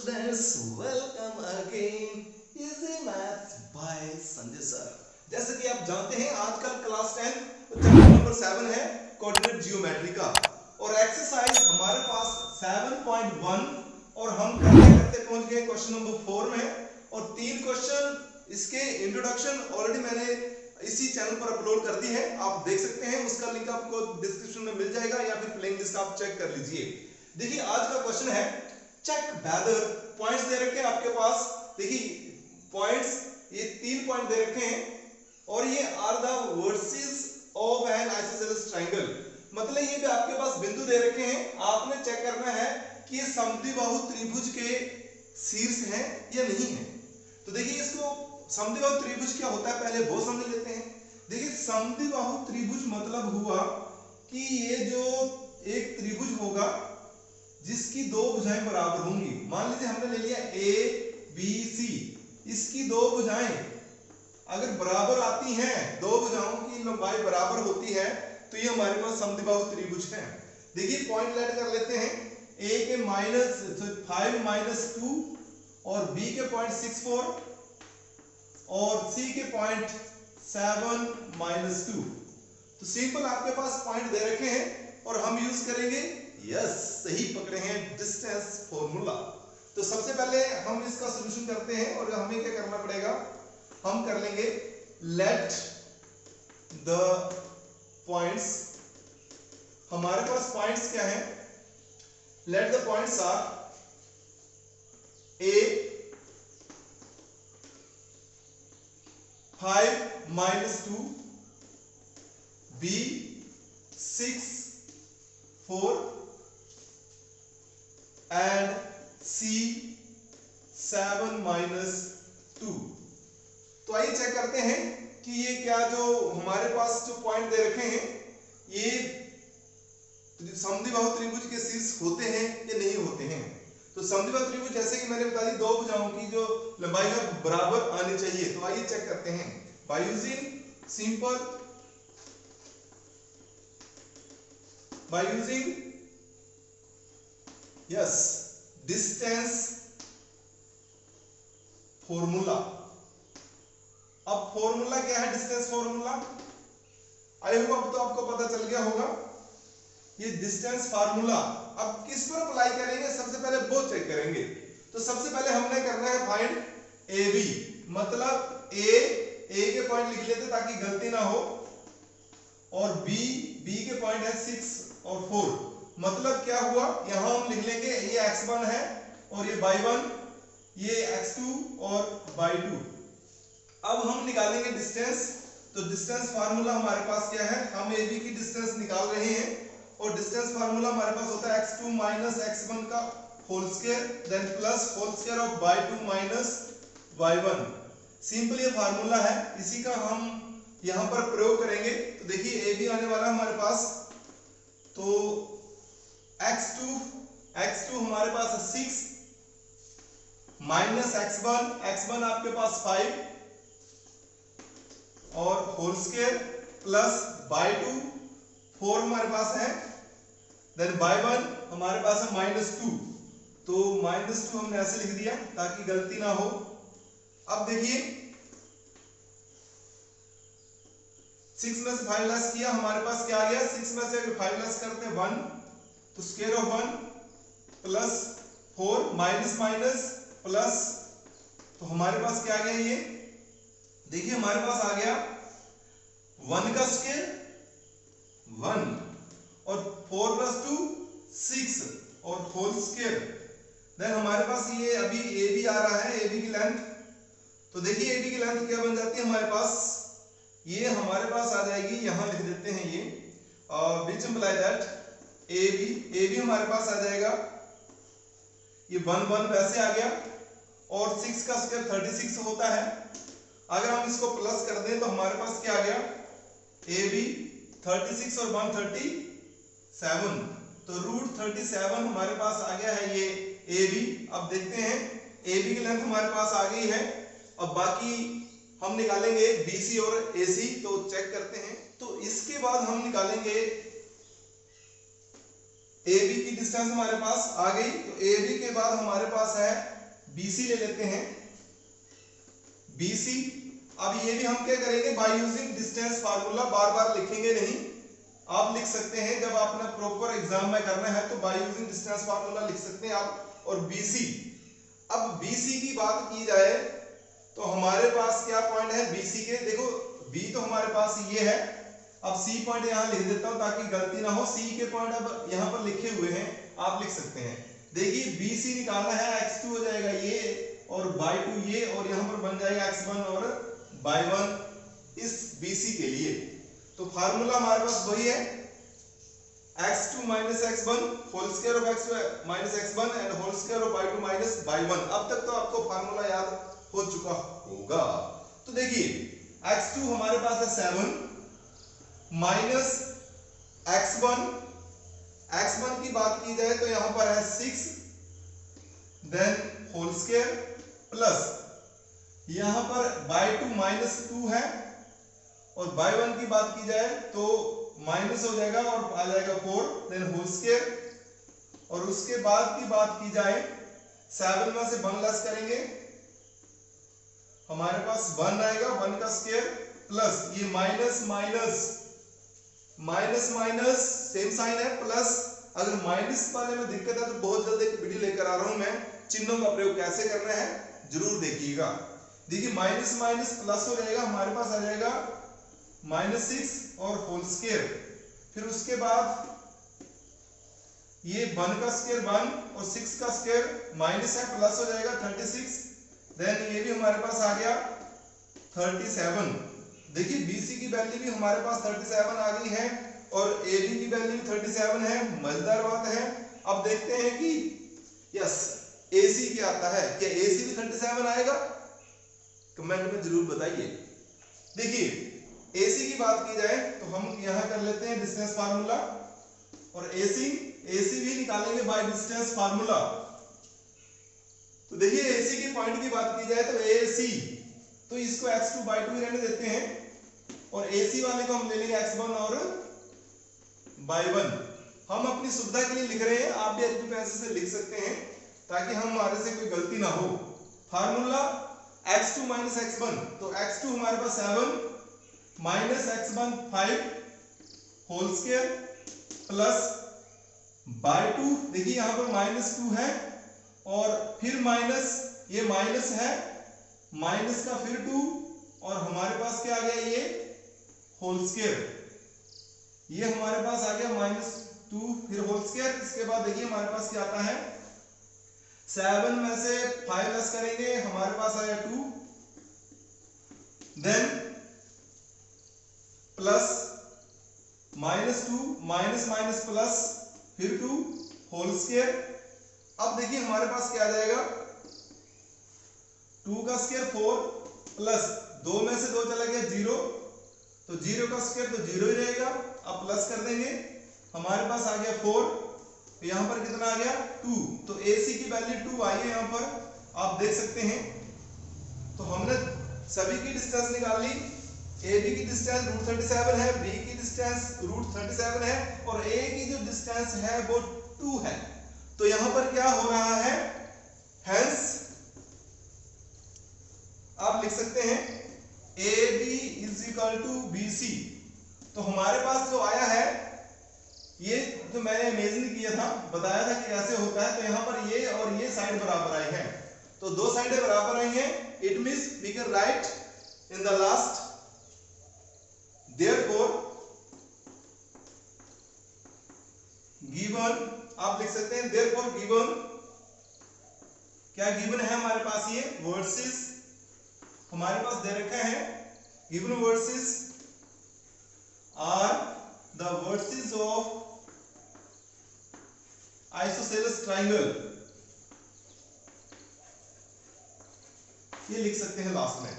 Students, welcome again easy maths by Sanjay sir. जैसे कि आप जानते हैं आजकल क्लास 10 चैप्टर नंबर 7 है कोऑर्डिनेट ज्योमेट्री का, और एक्सरसाइज हमारे पास 7.1 और हम करते करते पहुंच गए क्वेश्चन नंबर 4 में, और 3 क्वेश्चन इसके इंट्रोडक्शन ऑलरेडी मैंने इसी चैनल पर अपलोड कर दी है, आप देख सकते हैं। उसका लिंक आपको डिस्क्रिप्शन में मिल जाएगा या फिर प्लेइंग लिस्ट आप चेक कर लीजिए। देखिए आज का क्वेश्चन है चेक वेदर, पॉइंट्स दे रखे हैं आपके पास। देखिए पॉइंट्स, ये 3 पॉइंट दे रखे हैं और ये are the vertices of an isosceles triangle, मतलब ये भी आपके पास बिंदु दे रखे हैं। आपने चेक करना है कि ये समद्विबाहु त्रिभुज के शीर्ष हैं या नहीं है। तो देखिए इसको समद्विबाहु त्रिभुज क्या होता है पहले वो समझ लेते हैं। देखिए समद्विबाहु त्रिभुज मतलब हुआ कि ये जो एक त्रिभुज होगा जिसकी दो भुजाएं बराबर होंगी। मान लीजिए हमने ले लिया ए बी सी, इसकी दो भुजाएं अगर बराबर आती हैं, दो भुजाओं की लंबाई बराबर होती है, तो ये हमारे पास समद्विबाहु त्रिभुज है। देखिए पॉइंट लेट कर लेते हैं, ए के -5 -2 और बी के 0.64 और सी के 0.7 -2। तो सिंपल आपके पास पॉइंट दे रखे हैं और हम यूज करेंगे, यस सही पकड़े हैं, डिस्टेंस फॉर्मूला। तो सबसे पहले हम इसका सॉल्यूशन करते हैं और हमें क्या करना पड़ेगा, हम कर लेंगे लेट द पॉइंट्स। हमारे पास पॉइंट्स क्या है, let the points are A 5 -2, B 6 4 and C 7 -2। तो आइए चेक करते हैं कि ये क्या जो हमारे पास जो पॉइंट दे रखे हैं ये समद्विबाहु त्रिभुज के शीर्ष होते हैं या नहीं होते हैं। तो समद्विबाहु त्रिभुज जैसे कि मैंने बता दी, दो भुजाओं की जो लंबाई है बराबर आनी चाहिए। तो आइए चेक करते हैं by using simple, by using yes distance formula. अब फॉर्मूला क्या है, डिस्टेंस फॉर्मूला आई होप अब तो आपको पता चल गया होगा। ये डिस्टेंस फार्मूला अब किस पर अप्लाई करेंगे, सबसे पहले वो चेक करेंगे। तो सबसे पहले हमने करना है फाइंड ए बी, मतलब ए के पॉइंट लिख लेते ताकि गलती ना हो, और बी के पॉइंट है 6 और 4। मतलब क्या हुआ, यहां हम लिख लेंगे ये x1 है और ये y1, ये x2 और y2। अब हम निकालेंगे डिस्टेंस। तो डिस्टेंस फार्मूला हमारे पास क्या है, हम AB की डिस्टेंस निकाल रहे हैं और डिस्टेंस फार्मूला हमारे पास होता है x2 - x1 का whole square then plus whole square of y2 - y1। Simple ये फार्मूला है, इसी का हम यहां पर प्रयोग करेंगे। तो देखिए AB आने वाला हमारे पास, तो x2 हमारे पास है 6 माइनस x1 आपके पास 5 और होल स्क्वायर प्लस y2 4 हमारे पास है, देन y1 हमारे पास है -2। तो -2 हमने ऐसे लिख दिया ताकि गलती ना हो। अब देखिए 6 में से 5 लेस किया, हमारे पास क्या आ गया, 6 में से अगर 5 लेस करते हैं 1, तो square of 1 plus 4 minus minus plus, तो हमारे पास क्या आ गया, ये देखिए हमारे पास आ गया 1 का स्क्वायर 1 और 4 + 2 6 और होल स्क्वायर। देन हमारे पास ये अभी ए बी आ रहा है, ए बी की लेंथ। तो देखिए ए बी की लेंथ क्या बन जाती है हमारे पास, ये हमारे पास आ जाएगी, यहां लिख देते हैं ये, which imply that A B हमारे पास आ जाएगा, ये 1 1 वैसे आ गया, और 6 का स्क्वायर 36 होता है। अगर हम इसको प्लस कर दें तो हमारे पास क्या आ गया, ए बी 36 और 1 37, तो √37 हमारे पास आ गया है ये ए बी। अब देखते हैं ए बी की लेंथ हमारे पास आ गई है। अब बाकी हम निकालेंगे BC और AC, तो चेक करते हैं। तो इसके बाद हम निकालेंगे AB की डिस्टेंस हमारे पास आ गई। तो AB के बाद हमारे पास है BC ले लेते हैं, BC। अब ये भी हम क्या करेंगे, बाय यूजिंग डिस्टेंस फार्मूला, बार बार लिखेंगे नहीं, आप लिख सकते हैं जब आपने प्रॉपर एग्जाम में करना है तो बाय यूजिंग डिस्टेंस फार्मूला लिख सकते हैं आप। और BC, अब BC की बात की जाए तो हमारे पास क्या पॉइंट है BC के, देखो B तो हमारे पास ये है, अब C पॉइंट यहाँ लिख देता हूं ताकि गलती ना हो। C के पॉइंट अब यहाँ पर लिखे हुए हैं, आप लिख सकते हैं। देखिए BC निकालना है, x2 हो जाएगा ये और y2 ये, और यहाँ पर बन जाएगा x1 और y1 इस BC के लिए। तो फार्मूला हमारे पास वही है, x2 minus x1 whole square of x2 minus x1 and whole square of y2 minus y1। अब तक तो आपको फार्मूला याद हो चुका होगा। तो देखिए x2 हमारे पास है 7 माइनस x1, x1 की बात की जाए तो यहां पर है 6, देन होल स्क्वायर प्लस यहां पर y2 minus 2 है, और y1 की बात की जाए तो माइनस हो जाएगा और आ जाएगा 4, देन होल स्क्वायर, और उसके बाद की बात की जाए 7 में से 1 लेस करेंगे, हमारे पास 1 आएगा, 1 का स्क्वायर प्लस ये minus minus minus minus same sign है प्लस। अगर माइनस वाले में दिक्कत है तो बहुत जल्द एक वीडियो लेकर आ रहा हूं मैं, चिन्हों का प्रयोग कैसे करना है जरूर देखिएगा। देखिए माइनस माइनस प्लस हो जाएगा, हमारे पास आ जाएगा -6 और होल स्क्वायर, फिर उसके बाद ये 1 का स्क्वायर 1 और 6 का स्क्वायर माइनस है, प्लस हो जाएगा 36, देन ये भी हमारे पास आ गया 37। देखिए BC की वैल्यू भी हमारे पास 37 आ गई है और AB की वैल्यू भी 37 है, मजेदार बात है। अब देखते हैं कि यस AC क्या आता है, क्या AC भी 37 आएगा, कमेंट में जरूर बताइए। देखिए AC की बात की जाए तो हम यहां कर लेते हैं डिस्टेंस फार्मूला, और AC भी निकालेंगे बाय डिस्टेंस फार्मूला। तो देखिए AC के पॉइंट की बात की जाए तो AC, तो इसको x2/2 रहने देते हैं, और AC वाले को हम ले लेंगे x1 और y1। हम अपनी सुविधा के लिए लिख रहे हैं, आप भी अपनी पेंसिल से लिख सकते हैं ताकि हमारे से कोई गलती ना हो। फार्मूला x2 minus x1, तो x2 हमारे पास 7 minus x1 5 whole square plus y2, देखिए यहां पर -2 है और फिर माइनस, ये माइनस है, माइनस का फिर 2, और हमारे पास क्या आ गया ये होल स्क्वायर, ये हमारे पास आ गया -2 फिर होल स्क्वायर। इसके बाद देखिए हमारे पास क्या आता है, 7 में से 5 लेस करेंगे, हमारे पास आया 2, then plus -2 minus minus plus फिर 2 होल स्क्वायर। अब देखिए हमारे पास क्या आ जाएगा, 2 का स्क्वायर 4 प्लस 2 में से 2 चला गया 0, तो 0 का स्क्वायर तो 0 ही रहेगा। अब प्लस कर देंगे, हमारे पास आ गया 4, तो यहां पर कितना आ गया 2, तो AC की वैल्यू 2 आई है, यहां पर आप देख सकते हैं। तो हमने सभी की डिस्टेंस निकाल ली, AB की डिस्टेंस √37 है, B की डिस्टेंस √37 है, और A की जो डिस्टेंस है वो 2 है। तो यहां पर क्या हो रहा है, हेंस आप लिख सकते हैं AB = BC। तो हमारे पास जो आया है, ये जो मैंने इमेजिन किया था, बताया था कि कैसे होता है, तो यहां पर ये और ये साइड बराबर आई हैं, तो 2 साइडें बराबर आई हैं, it means we can write in the last therefore given, आप लिख सकते हैं therefore given, क्या given है हमारे पास, ये वर्सेस हमारे पास दे रखा है, given verses are the verses of isosceles triangle, ये लिख सकते हैं लास्ट में।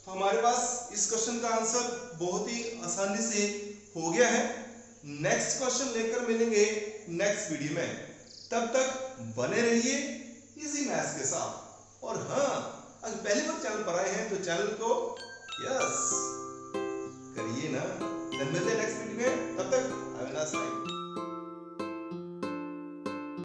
तो हमारे पास इस क्वेश्चन का आंसर बहुत ही आसानी से हो गया है। नेक्स्ट क्वेश्चन लेकर मिलेंगे नेक्स्ट वीडियो में, तब तक बने रहिए इजी मैथ्स के साथ। और हाँ, अगर पहली बार चैनल पर आए हैं तो चैनल को यस करिए ना। मिलते हैं नेक्स्ट वीडियो में।